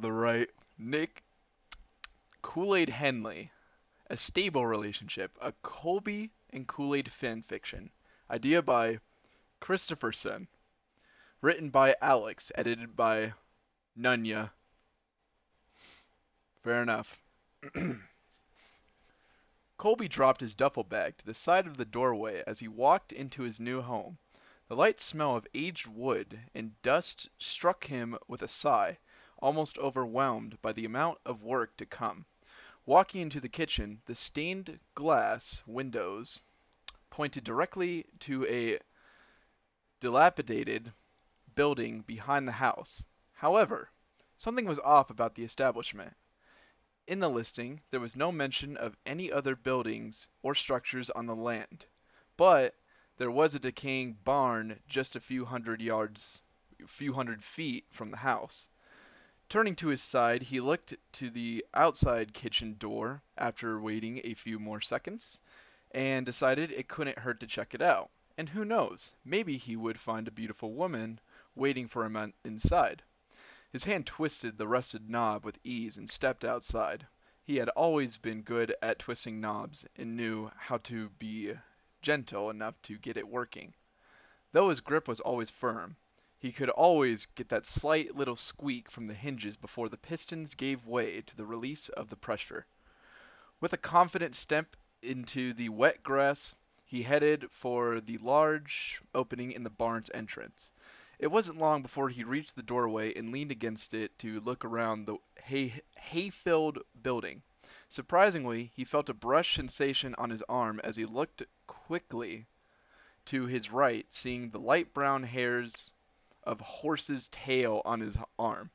the right. Nick Kool-Aid Henley. A stable relationship. A Colby and Kool-Aid fan fiction. Idea by Christopherson. Written by Alex. Edited by Nunya. Fair enough. Colby dropped his duffel bag to the side of the doorway as he walked into his new home. The light smell of aged wood and dust struck him with a sigh, almost overwhelmed by the amount of work to come. Walking into the kitchen, the stained glass windows pointed directly to a dilapidated building behind the house. However, something was off about the establishment. In the listing, there was no mention of any other buildings or structures on the land, but there was a decaying barn just a few hundred feet from the house. Turning to his side, he looked to the outside kitchen door after waiting a few more seconds, and decided it couldn't hurt to check it out. And who knows, maybe he would find a beautiful woman waiting for him inside. His hand twisted the rusted knob with ease and stepped outside. He had always been good at twisting knobs and knew how to be gentle enough to get it working. Though his grip was always firm, he could always get that slight little squeak from the hinges before the pistons gave way to the release of the pressure. With a confident step into the wet grass, he headed for the large opening in the barn's entrance. It wasn't long before he reached the doorway and leaned against it to look around the hay-filled building. Surprisingly, he felt a brush sensation on his arm as he looked quickly to his right, seeing the light brown hairs of a horse's tail on his arm.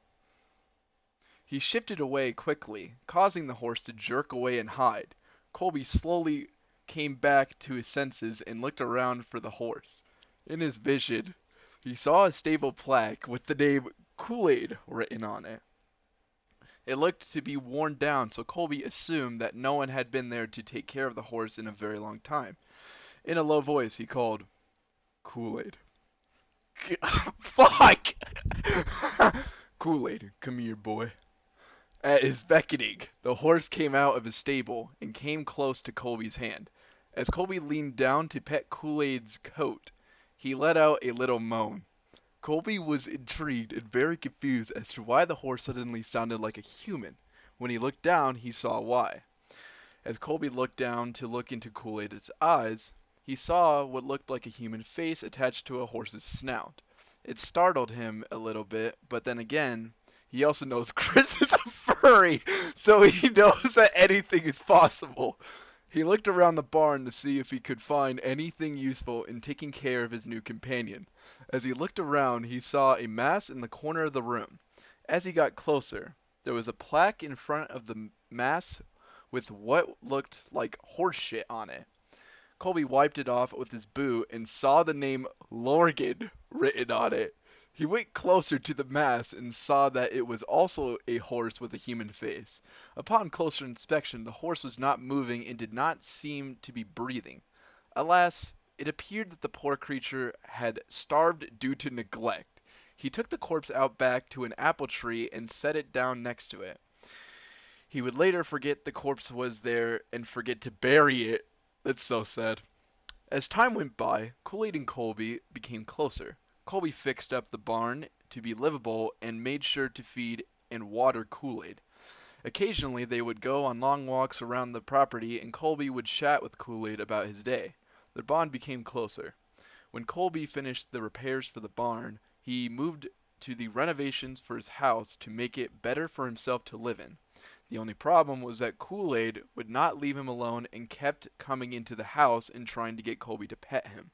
He shifted away quickly, causing the horse to jerk away and hide. Colby slowly came back to his senses and looked around for the horse. In his vision, he saw a stable plaque with the name Kool-Aid written on it. It looked to be worn down, so Colby assumed that no one had been there to take care of the horse in a very long time. In a low voice, he called, "Kool-Aid." Fuck! "Kool-Aid, come here, boy." At his beckoning, the horse came out of his stable and came close to Colby's hand. As Colby leaned down to pet Kool-Aid's coat, he let out a little moan. Colby was intrigued and very confused as to why the horse suddenly sounded like a human. When he looked down, he saw why. As Colby looked down to look into Kool-Aid's eyes, he saw what looked like a human face attached to a horse's snout. It startled him a little bit, but then again, he also knows Chris is a furry, so he knows that anything is possible. He looked around the barn to see if he could find anything useful in taking care of his new companion. As he looked around, he saw a mass in the corner of the room. As he got closer, there was a plaque in front of the mass with what looked like horse shit on it. Colby wiped it off with his boot and saw the name Lorgan written on it. He went closer to the mass and saw that it was also a horse with a human face. Upon closer inspection, the horse was not moving and did not seem to be breathing. Alas, it appeared that the poor creature had starved due to neglect. He took the corpse out back to an apple tree and set it down next to it. He would later forget the corpse was there and forget to bury it. That's so sad. As time went by, Kool-Aid and Colby became closer. Colby fixed up the barn to be livable and made sure to feed and water Kool-Aid. Occasionally they would go on long walks around the property and Colby would chat with Kool-Aid about his day. Their bond became closer. When Colby finished the repairs for the barn, he moved to the renovations for his house to make it better for himself to live in. The only problem was that Kool-Aid would not leave him alone and kept coming into the house and trying to get Colby to pet him.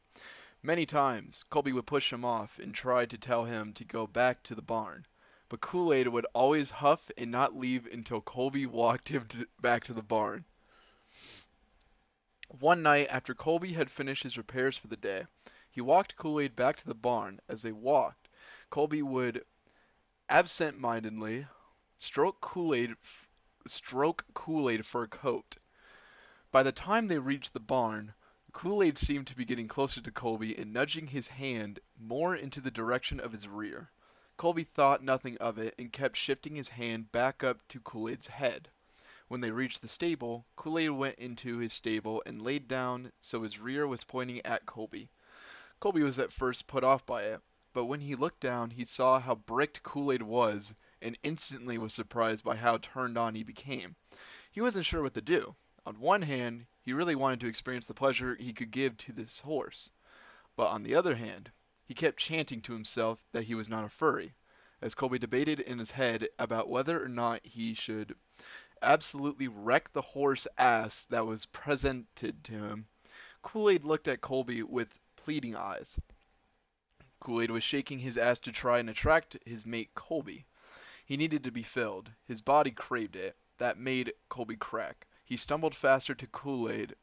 Many times, Colby would push him off and try to tell him to go back to the barn. But Kool-Aid would always huff and not leave until Colby walked him back to the barn. One night, after Colby had finished his repairs for the day, he walked Kool-Aid back to the barn. As they walked, Colby would absent-mindedly stroke Kool-Aid's fur coat. By the time they reached the barn, Kool-Aid seemed to be getting closer to Colby and nudging his hand more into the direction of his rear. Colby thought nothing of it and kept shifting his hand back up to Kool-Aid's head. When they reached the stable, Kool-Aid went into his stable and laid down so his rear was pointing at Colby. Colby was at first put off by it, but when he looked down he saw how bricked Kool-Aid was and instantly was surprised by how turned on he became. He wasn't sure what to do. On one hand, he really wanted to experience the pleasure he could give to this horse, but on the other hand, he kept chanting to himself that he was not a furry. As Colby debated in his head about whether or not he should absolutely wreck the horse ass that was presented to him, Kool-Aid looked at Colby with pleading eyes. Kool-Aid was shaking his ass to try and attract his mate Colby. He needed to be filled. His body craved it. That made Colby crack. He stumbled faster to Kool-Aid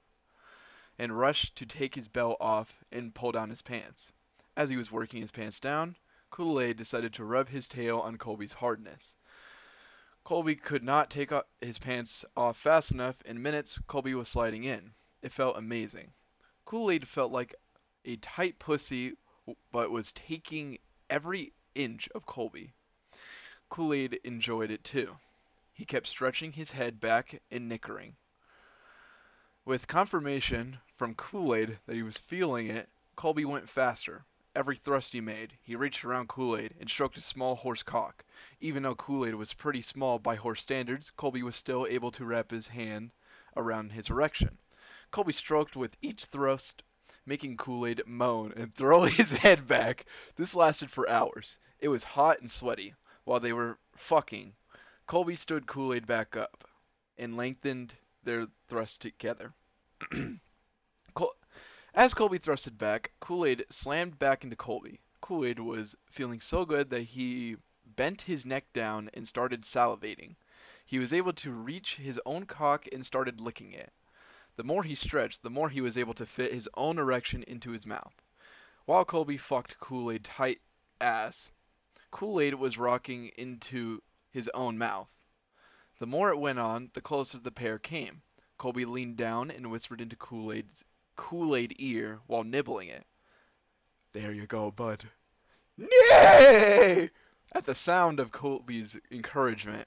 and rushed to take his belt off and pull down his pants. As he was working his pants down, Kool-Aid decided to rub his tail on Colby's hardness. Colby could not take his pants off fast enough. In minutes, Colby was sliding in. It felt amazing. Kool-Aid felt like a tight pussy, but was taking every inch of Colby. Kool-Aid enjoyed it too. He kept stretching his head back and nickering. With confirmation from Kool-Aid that he was feeling it, Colby went faster. Every thrust he made, he reached around Kool-Aid and stroked his small horse cock. Even though Kool-Aid was pretty small by horse standards, Colby was still able to wrap his hand around his erection. Colby stroked with each thrust, making Kool-Aid moan and throw his head back. This lasted for hours. It was hot and sweaty. While they were fucking, Colby stood Kool-Aid back up and lengthened their thrust together. As Colby thrusted back, Kool-Aid slammed back into Colby. Kool-Aid was feeling so good that he bent his neck down and started salivating. He was able to reach his own cock and started licking it. The more he stretched, the more he was able to fit his own erection into his mouth. While Colby fucked Kool-Aid tight ass, Kool-Aid was rocking into his own mouth. The more it went on, the closer the pair came. Colby leaned down and whispered into Kool-Aid ear while nibbling it. "There you go, bud." "Nay!" At the sound of Colby's encouragement,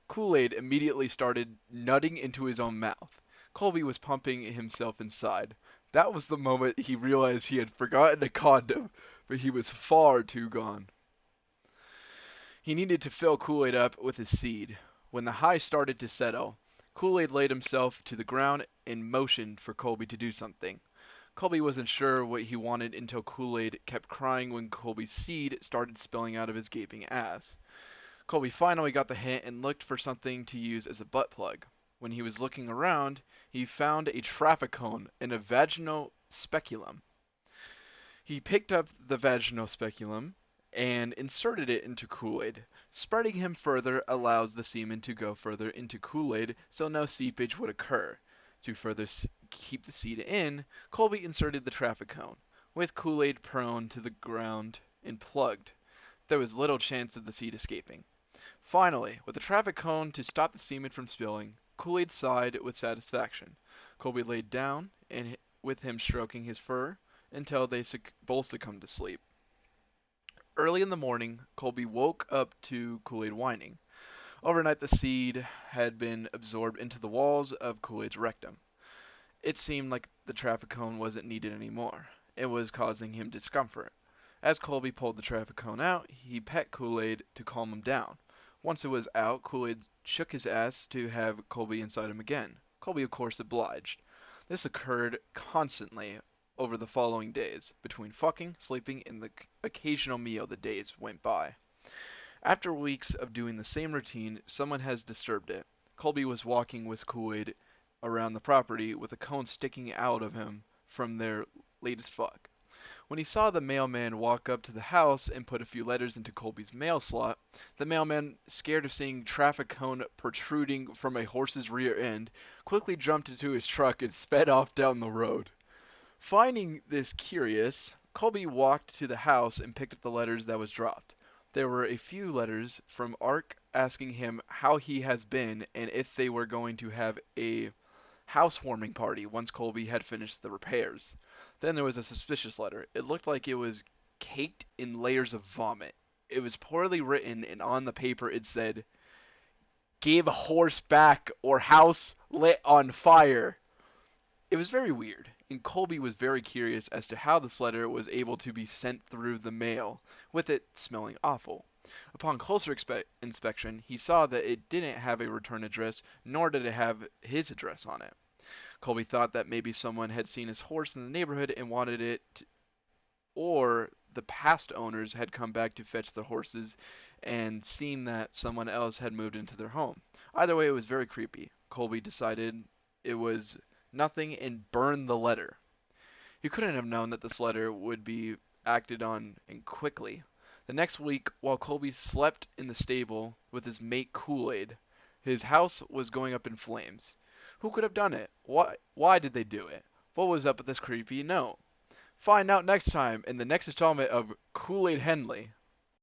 Kool-Aid immediately started nutting into his own mouth. Colby was pumping himself inside. That was the moment he realized he had forgotten a condom, but he was far too gone. He needed to fill Kool-Aid up with his seed. When the high started to settle, Kool-Aid laid himself to the ground and motioned for Colby to do something. Colby wasn't sure what he wanted until Kool-Aid kept crying when Colby's seed started spilling out of his gaping ass. Colby finally got the hint and looked for something to use as a butt plug. When he was looking around, he found a traffic cone and a vaginal speculum. He picked up the vaginal speculum and inserted it into Kool-Aid. Spreading him further allows the semen to go further into Kool-Aid so no seepage would occur. To further keep the seed in, Colby inserted the traffic cone, with Kool-Aid prone to the ground and plugged. There was little chance of the seed escaping. Finally, with the traffic cone to stop the semen from spilling, Kool-Aid sighed with satisfaction. Colby laid down, and with him stroking his fur, until they both succumbed to sleep. Early in the morning, Colby woke up to Kool-Aid whining. Overnight, the seed had been absorbed into the walls of Kool-Aid's rectum. It seemed like the traffic cone wasn't needed anymore. It was causing him discomfort. As Colby pulled the traffic cone out, he pet Kool-Aid to calm him down. Once it was out, Kool-Aid shook his ass to have Colby inside him again. Colby, of course, obliged. This occurred constantly over the following days. Between fucking, sleeping, and the occasional meal, the days went by. After weeks of doing the same routine, someone has disturbed it. Colby was walking with Kool-Aid around the property with a cone sticking out of him from their latest fuck. When he saw the mailman walk up to the house and put a few letters into Colby's mail slot, the mailman, scared of seeing traffic cone protruding from a horse's rear end, quickly jumped into his truck and sped off down the road. Finding this curious, Colby walked to the house and picked up the letters that was dropped. There were a few letters from Ark asking him how he has been and if they were going to have a housewarming party once Colby had finished the repairs. Then there was a suspicious letter. It looked like it was caked in layers of vomit. it was poorly written, and on the paper it said, "Give horse back or house lit on fire." It was very weird, and Colby was very curious as to how this letter was able to be sent through the mail, with it smelling awful. Upon closer inspection, he saw that it didn't have a return address, nor did it have his address on it. Colby thought that maybe someone had seen his horse in the neighborhood and wanted it, or the past owners had come back to fetch the horses and seen that someone else had moved into their home. Either way, it was very creepy. Colby decided it was nothing and burned the letter. He couldn't have known that this letter would be acted on and quickly. The next week, while Colby slept in the stable with his mate Kool-Aid, his house was going up in flames. Who could have done it? Why did they do it? What was up with this creepy note? Find out next time in the next installment of Kool-Aid Henley.